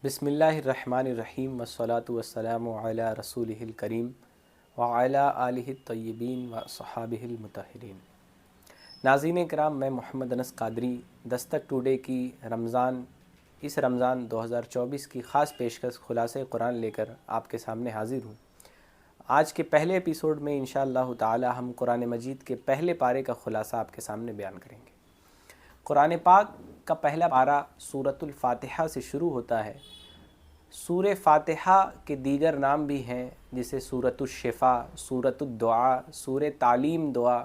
بسم اللہ الرحمن الرحیم والصلاة والسلام علی رسولہ الکریم وعلی آلہ الطیبین و صحابہ المطہرین۔ ناظرین کرام، میں محمد انس قادری دستک ٹوڈے کی اس رمضان 2024 کی خاص پیشکش خلاصہ قرآن لے کر آپ کے سامنے حاضر ہوں۔ آج کے پہلے ایپیسوڈ میں انشاءاللہ تعالی ہم قرآن مجید کے پہلے پارے کا خلاصہ آپ کے سامنے بیان کریں گے۔ قرآن پاک کا پہلا پارہ سورۃ الفاتحہ سے شروع ہوتا ہے۔ سورہ فاتحہ کے دیگر نام بھی ہیں، جسے سورۃ الشفاء، سورۃ الدعاء، سورہ تعلیم دعا،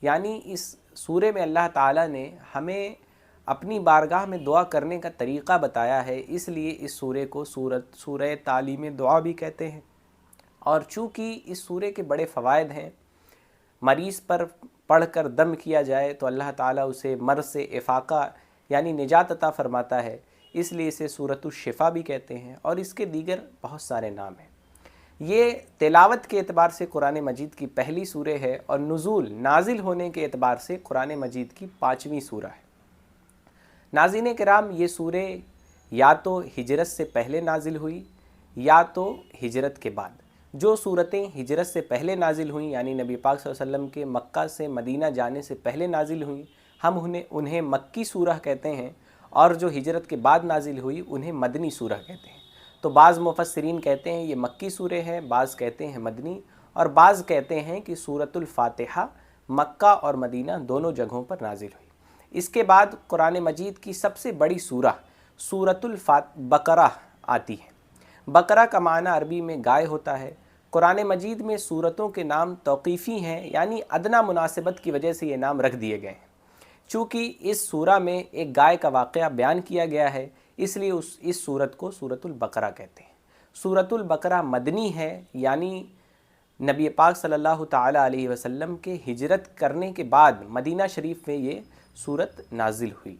یعنی اس سورہ میں اللہ تعالیٰ نے ہمیں اپنی بارگاہ میں دعا کرنے کا طریقہ بتایا ہے، اس لیے اس سورہ کو سورہ تعلیم دعا بھی کہتے ہیں۔ اور چونکہ اس سورہ کے بڑے فوائد ہیں، مریض پر پڑھ کر دم کیا جائے تو اللہ تعالیٰ اسے مرض سے افاقہ یعنی نجات عطا فرماتا ہے، اس لیے اسے سورۃ الشفاء بھی کہتے ہیں، اور اس کے دیگر بہت سارے نام ہیں۔ یہ تلاوت کے اعتبار سے قرآن مجید کی پہلی سورہ ہے، اور نازل ہونے کے اعتبار سے قرآن مجید کی 5ویں سورہ ہے۔ ناظرین کرام، یہ سورہ یا تو ہجرت سے پہلے نازل ہوئی یا تو ہجرت کے بعد۔ جو صورتیں ہجرت سے پہلے نازل ہوئیں، یعنی نبی پاک صلی اللہ علیہ وسلم کے مکہ سے مدینہ جانے سے پہلے نازل ہوئیں، ہم انہیں مکی سورہ کہتے ہیں، اور جو ہجرت کے بعد نازل ہوئی انہیں مدنی سورہ کہتے ہیں۔ تو بعض مفسرین کہتے ہیں یہ مکی سورہ ہے، بعض کہتے ہیں مدنی، اور بعض کہتے ہیں کہ سورۃ الفاتحہ مکہ اور مدینہ دونوں جگہوں پر نازل ہوئی۔ اس کے بعد قرآن مجید کی سب سے بڑی سورہ سورۃ البقرہ آتی ہے۔ بقرہ کا معنی عربی میں گائے ہوتا ہے۔ قرآن مجید میں سورتوں کے نام توقیفی ہیں، یعنی ادنیٰ مناسبت کی وجہ سے یہ نام رکھ دیے گئے ہیں۔ چونکہ اس سورہ میں ایک گائے کا واقعہ بیان کیا گیا ہے، اس لیے اس سورت کو سورۃ البقرہ کہتے ہیں۔ سورۃ البقرہ مدنی ہے، یعنی نبی پاک صلی اللہ تعالیٰ علیہ وسلم کے ہجرت کرنے کے بعد مدینہ شریف میں یہ سورت نازل ہوئی۔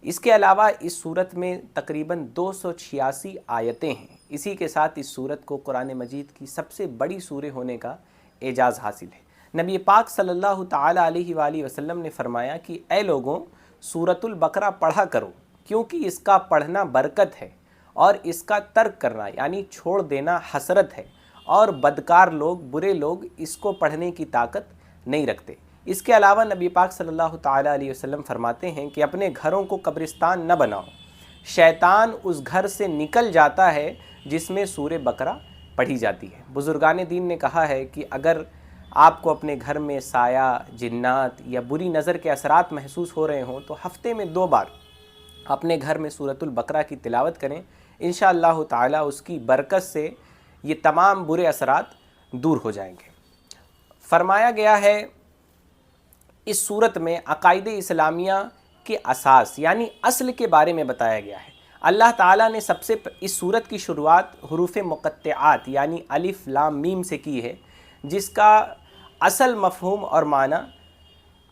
اس کے علاوہ اس سورت میں تقریباً 286 آیتیں ہیں۔ اسی کے ساتھ اس سورت کو قرآن مجید کی سب سے بڑی سورہ ہونے کا اعزاز حاصل ہے۔ نبی پاک صلی اللہ تعالیٰ علیہ وآلہ وسلم نے فرمایا کہ اے لوگوں، سورۃ البقرہ پڑھا کرو، کیونکہ اس کا پڑھنا برکت ہے، اور اس کا ترک کرنا یعنی چھوڑ دینا حسرت ہے، اور بدکار لوگ، برے لوگ اس کو پڑھنے کی طاقت نہیں رکھتے۔ اس کے علاوہ نبی پاک صلی اللہ تعالیٰ علیہ وسلم فرماتے ہیں کہ اپنے گھروں کو قبرستان نہ بناؤ، شیطان اس گھر سے نکل جاتا ہے جس میں سورہ بقرہ پڑھی جاتی ہے۔ بزرگان دین نے کہا ہے کہ اگر آپ کو اپنے گھر میں سایہ، جنات یا بری نظر کے اثرات محسوس ہو رہے ہوں تو ہفتے میں 2 بار اپنے گھر میں سورۃ البقرہ کی تلاوت کریں، انشاءاللہ تعالیٰ اس کی برکت سے یہ تمام برے اثرات دور ہو جائیں گے۔ فرمایا گیا ہے اس صورت میں عقائد اسلامیہ کے اساس یعنی اصل کے بارے میں بتایا گیا ہے۔ اللہ تعالیٰ نے اس صورت کی شروعات حروف مقطعات یعنی الف لام میم سے کی ہے، جس کا اصل مفہوم اور معنی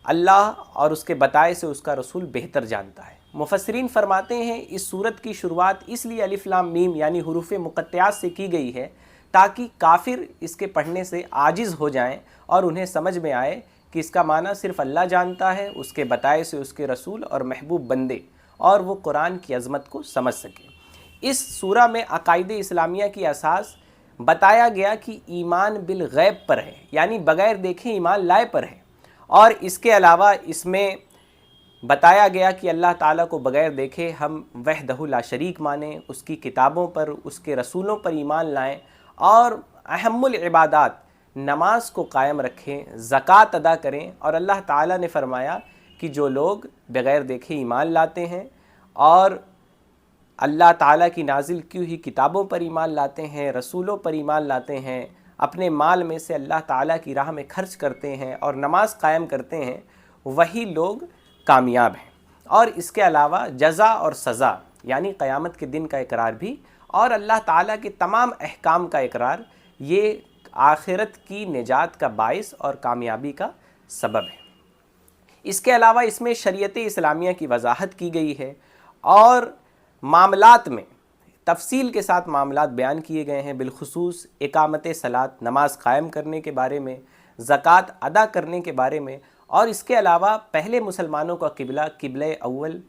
اللہ اور اس کے بتائے سے اس کا رسول بہتر جانتا ہے۔ مفسرین فرماتے ہیں اس صورت کی شروعات اس لیے الف لام میم یعنی حروف مقطعات سے کی گئی ہے تاکہ کافر اس کے پڑھنے سے عاجز ہو جائیں اور انہیں سمجھ میں آئے کہ اس کا معنی صرف اللہ جانتا ہے، اس کے بتائے سے اس کے رسول اور محبوب بندے، اور وہ قرآن کی عظمت کو سمجھ سکیں۔ اس سورہ میں عقائد اسلامیہ کی اساس بتایا گیا کہ ایمان بالغیب پر ہے، یعنی بغیر دیکھے ایمان لائے پر ہے، اور اس کے علاوہ اس میں بتایا گیا کہ اللہ تعالیٰ کو بغیر دیکھے ہم وحدہ لا شریک مانیں، اس کی کتابوں پر، اس کے رسولوں پر ایمان لائیں، اور اہم العبادات نماز کو قائم رکھیں، زکوٰۃ ادا کریں۔ اور اللہ تعالیٰ نے فرمایا کہ جو لوگ بغیر دیکھے ایمان لاتے ہیں اور اللہ تعالیٰ کی نازل کی ہوئی کتابوں پر ایمان لاتے ہیں، رسولوں پر ایمان لاتے ہیں، اپنے مال میں سے اللہ تعالیٰ کی راہ میں خرچ کرتے ہیں اور نماز قائم کرتے ہیں، وہی لوگ کامیاب ہیں۔ اور اس کے علاوہ جزا اور سزا یعنی قیامت کے دن کا اقرار بھی، اور اللہ تعالیٰ کے تمام احکام کا اقرار، یہ آخرت کی نجات کا باعث اور کامیابی کا سبب ہے۔ اس کے علاوہ اس میں شریعت اسلامیہ کی وضاحت کی گئی ہے، اور معاملات میں تفصیل کے ساتھ معاملات بیان کیے گئے ہیں، بالخصوص اقامت صلاۃ نماز قائم کرنے کے بارے میں، زکوٰۃ ادا کرنے کے بارے میں، اور اس کے علاوہ پہلے مسلمانوں کا قبلہ اول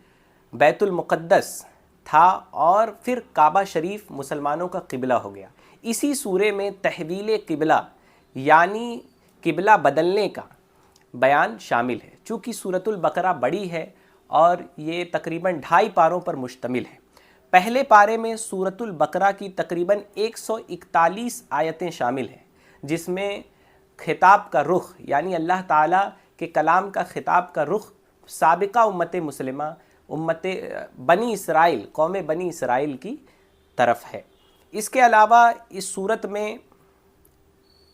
بیت المقدس تھا اور پھر کعبہ شریف مسلمانوں کا قبلہ ہو گیا۔ اسی سورے میں تحویل قبلہ یعنی قبلہ بدلنے کا بیان شامل ہے۔ چونکہ سورۃ البقرہ بڑی ہے اور یہ تقریباً 2.5 پاروں پر مشتمل ہے۔ پہلے پارے میں سورۃ البقرہ کی تقریباً 141 آیتیں شامل ہیں، جس میں خطاب کا رخ یعنی اللہ تعالیٰ کے کلام کا خطاب کا رخ سابقہ امت مسلمہ، امت بنی اسرائیل، قوم بنی اسرائیل کی طرف ہے۔ اس کے علاوہ اس صورت میں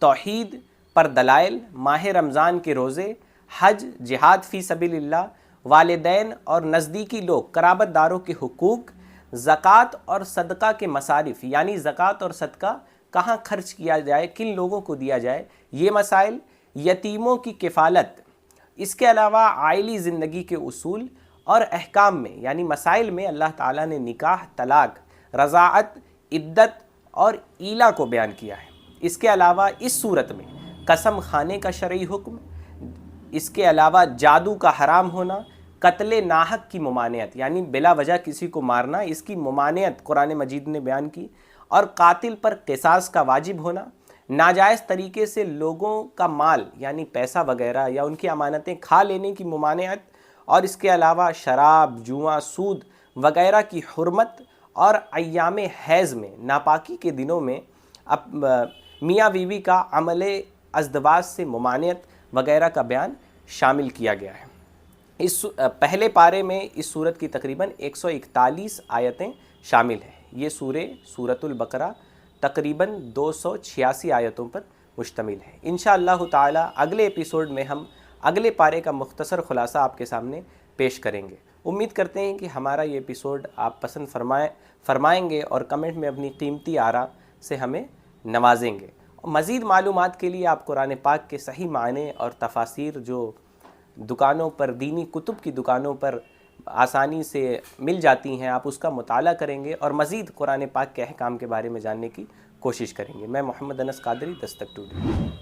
توحید پر دلائل، ماہ رمضان کے روزے، حج، جہاد فی سبیل اللہ، والدین اور نزدیکی لوگ، قرابت داروں کے حقوق، زکوٰۃ اور صدقہ کے مصارف یعنی زکوٰۃ اور صدقہ کہاں خرچ کیا جائے، کن لوگوں کو دیا جائے، یہ مسائل، یتیموں کی کفالت، اس کے علاوہ عائلی زندگی کے اصول اور احکام میں یعنی مسائل میں اللہ تعالیٰ نے نکاح، طلاق، رضاعت، عدت اور ایلا کو بیان کیا ہے۔ اس کے علاوہ اس صورت میں قسم کھانے کا شرعی حکم، اس کے علاوہ جادو کا حرام ہونا، قتل ناحق کی ممانعت یعنی بلا وجہ کسی کو مارنا، اس کی ممانعت قرآن مجید نے بیان کی، اور قاتل پر قصاص کا واجب ہونا، ناجائز طریقے سے لوگوں کا مال یعنی پیسہ وغیرہ یا ان کی امانتیں کھا لینے کی ممانعت، اور اس کے علاوہ شراب، جوا، سود وغیرہ کی حرمت، اور ایام حیض میں ناپاکی کے دنوں میں میاں بیوی کا عمل ازدواج سے ممانعت وغیرہ کا بیان شامل کیا گیا ہے۔ اس پہلے پارے میں اس سورت کی تقریباً 141 آیتیں شامل ہیں۔ یہ سورۃ البقرہ تقریباً 286 آیتوں پر مشتمل ہے۔ انشاءاللہ تعالی اگلے ایپیسوڈ میں ہم اگلے پارے کا مختصر خلاصہ آپ کے سامنے پیش کریں گے۔ امید کرتے ہیں کہ ہمارا یہ ایپیسوڈ آپ پسند فرمائیں گے اور کمنٹ میں اپنی قیمتی آراء سے ہمیں نوازیں گے۔ مزید معلومات کے لیے آپ قرآن پاک کے صحیح معنی اور تفاسیر جو دکانوں پر، دینی کتب کی دکانوں پر آسانی سے مل جاتی ہیں، آپ اس کا مطالعہ کریں گے اور مزید قرآن پاک کے احکام کے بارے میں جاننے کی کوشش کریں گے۔ میں محمد انس قادری، دستک ٹوڈے۔